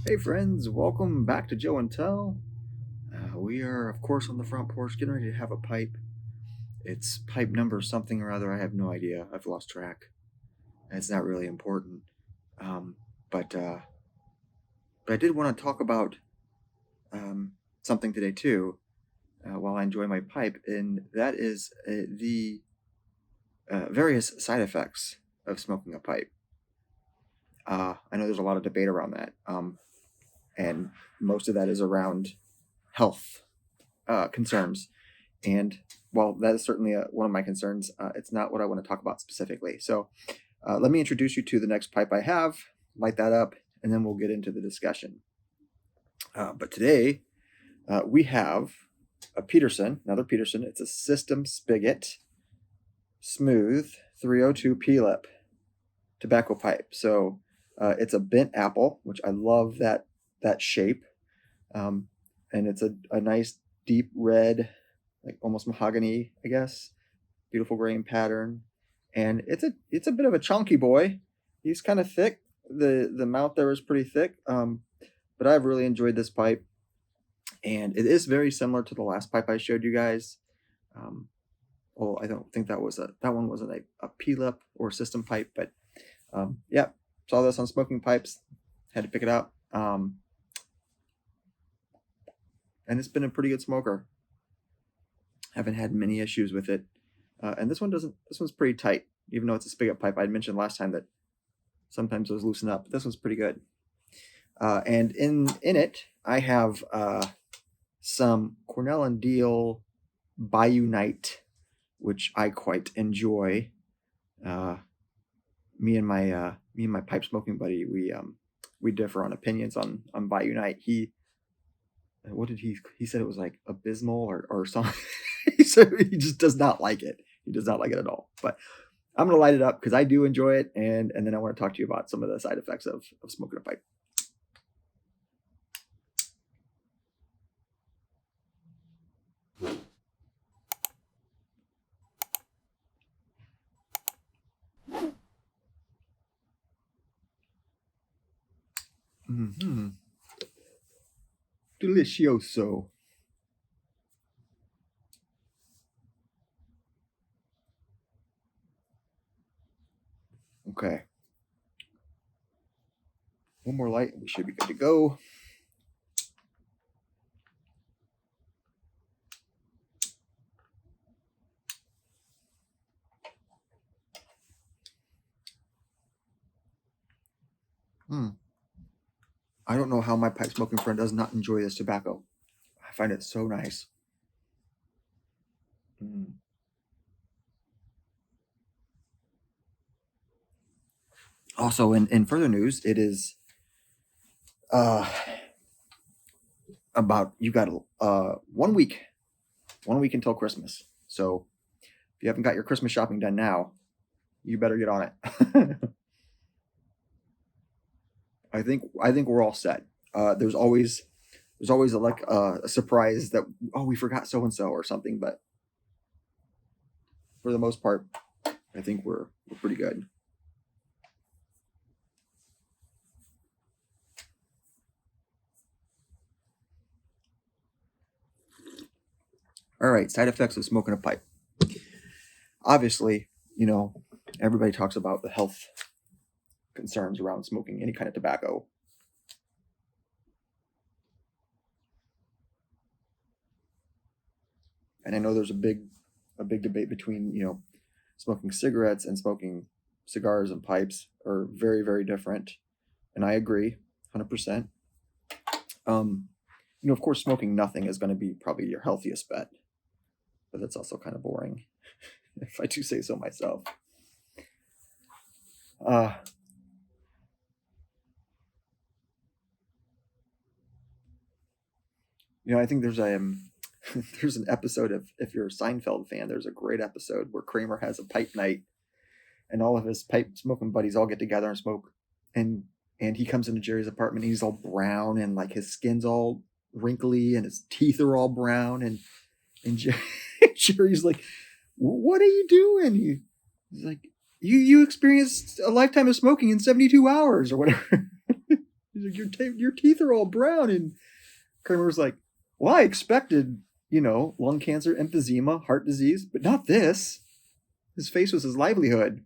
Hey friends, welcome back to Joe and Tell. We are, of course, on the front porch getting ready to have a pipe. It's pipe number something or other. I have no idea. I've lost track. It's not really important. Um, but, uh, but I did want to talk about something today too, while I enjoy my pipe, and that is the various side effects of smoking a pipe. I know there's a lot of debate around that, and most of that is around health concerns. And while that is certainly one of my concerns, it's not what I want to talk about specifically. So let me introduce you to the next pipe I have, light that up, and then we'll get into the discussion. But today we have another Peterson. It's a System Spigot Smooth 302 P-Lip tobacco pipe. So it's a bent apple, which I love that shape. And it's a nice deep red, like almost mahogany, I guess. Beautiful grain pattern, and it's a bit of a chunky boy. He's kind of thick. The mouth there is pretty thick, but I've really enjoyed this pipe, and it is very similar to the last pipe I showed you guys. Well, I don't think that one wasn't a P-lip or system pipe, but yeah, saw this on Smoking Pipes, had to pick it up, and it's been a pretty good smoker. Haven't had many issues with it. And this one's pretty tight, even though it's a spigot pipe. I'd mentioned last time that sometimes those loosen up, but this one's pretty good. And in it, I have some Cornell Diehl Bayou Night, which I quite enjoy. Me and my pipe smoking buddy, we differ on opinions on Bayou Night. What did he said it was like abysmal or something. He said he just does not like it. He does not like it at all. But I'm gonna light it up because I do enjoy it, and then I want to talk to you about some of the side effects of smoking a pipe. Mm-hmm. Delicioso. Okay. One more light, and we should be good to go. I don't know how my pipe smoking friend does not enjoy this tobacco. I find it so nice. Also, in further news, it is about you got 1 week, 1 week until Christmas. So if you haven't got your Christmas shopping done now, you better get on it. I think we're all set. There's always a surprise that we forgot so and so or something, but for the most part, I think we're pretty good. All right, side effects of smoking a pipe. Obviously, everybody talks about the health concerns around smoking any kind of tobacco. And I know there's a big debate between, smoking cigarettes and smoking cigars and pipes are very, very different. And I agree 100%. Of course, smoking nothing is going to be probably your healthiest bet, but that's also kind of boring, if I do say so myself. I think there's there's an episode of, if you're a Seinfeld fan, there's a great episode where Kramer has a pipe night, and all of his pipe smoking buddies all get together and smoke, and he comes into Jerry's apartment. And he's all brown, and like his skin's all wrinkly, and his teeth are all brown, and Jerry's like, "What are you doing?" He's like, "You experienced a lifetime of smoking in 72 hours or whatever." He's like, your teeth are all brown. And Kramer was like, well, I expected, lung cancer, emphysema, heart disease, but not this. His face was his livelihood.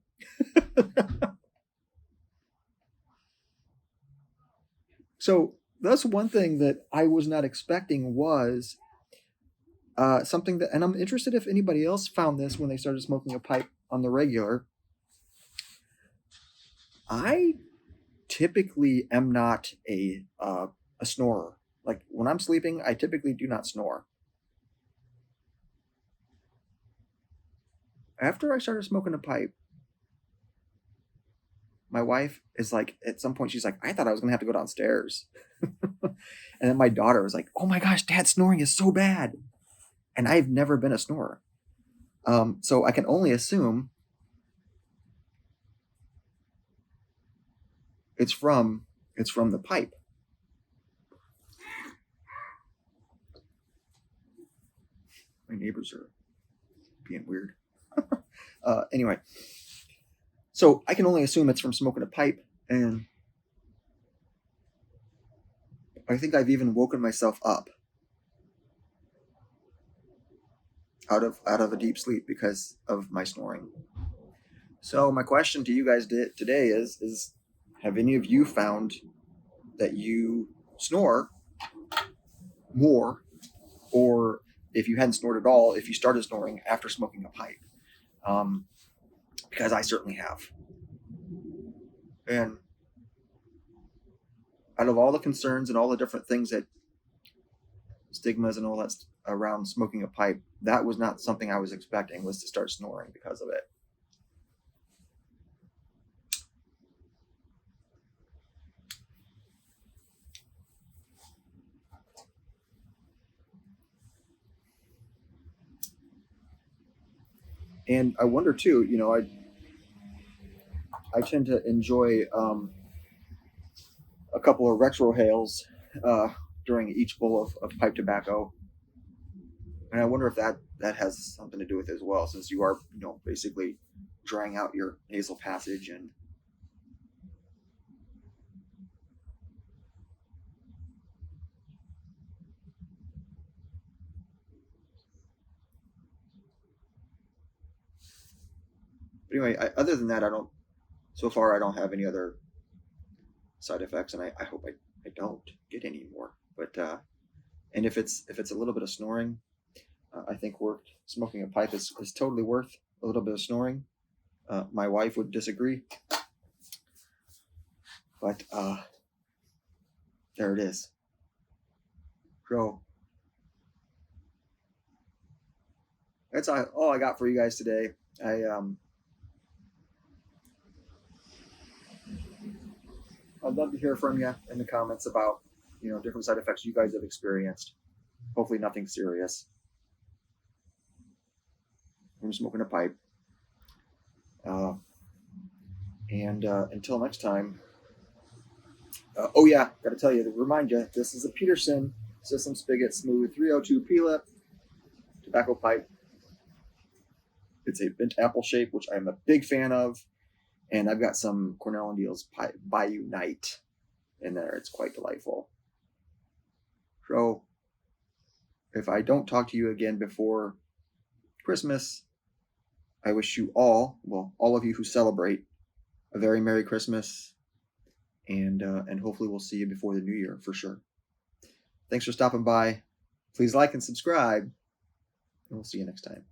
So that's one thing that I was not expecting was something that, and I'm interested if anybody else found this when they started smoking a pipe on the regular. I typically am not a snorer. Like when I'm sleeping, I typically do not snore. After I started smoking a pipe, my wife is like, at some point, she's like, I thought I was gonna have to go downstairs. And then my daughter was like, oh my gosh, Dad, snoring is so bad. And I've never been a snorer. So I can only assume it's from the pipe. My neighbors are being weird. Anyway, so I can only assume it's from smoking a pipe, and I think I've even woken myself up out of a deep sleep because of my snoring. So my question to you guys today is have any of you found that you snore more, or if you hadn't snored at all, if you started snoring after smoking a pipe? Because I certainly have. And out of all the concerns and all the different things that stigmas and all that around smoking a pipe, that was not something I was expecting, was to start snoring because of it. And I wonder too, I tend to enjoy a couple of retro hails during each bowl of pipe tobacco, and I wonder if that has something to do with it as well, since you are basically drying out your nasal passage. And but anyway, other than that, I don't. So far, I don't have any other side effects, and I hope I don't get any more. But and if it's a little bit of snoring, I think smoking a pipe is totally worth a little bit of snoring. My wife would disagree, but there it is. So that's all I got for you guys today. I'd love to hear from you in the comments about different side effects you guys have experienced. Hopefully nothing serious from smoking a pipe. And until next time. Oh yeah, got to tell you to remind you, this is a Peterson System Spigot Smooth 302 P-lip tobacco pipe. It's a bent apple shape, which I'm a big fan of, and I've got some Cornell Diehl's Bayou Night in there. It's quite delightful. So, if I don't talk to you again before Christmas, I wish you all of you who celebrate, a very Merry Christmas, and hopefully we'll see you before the new year for sure. Thanks for stopping by. Please like and subscribe, and we'll see you next time.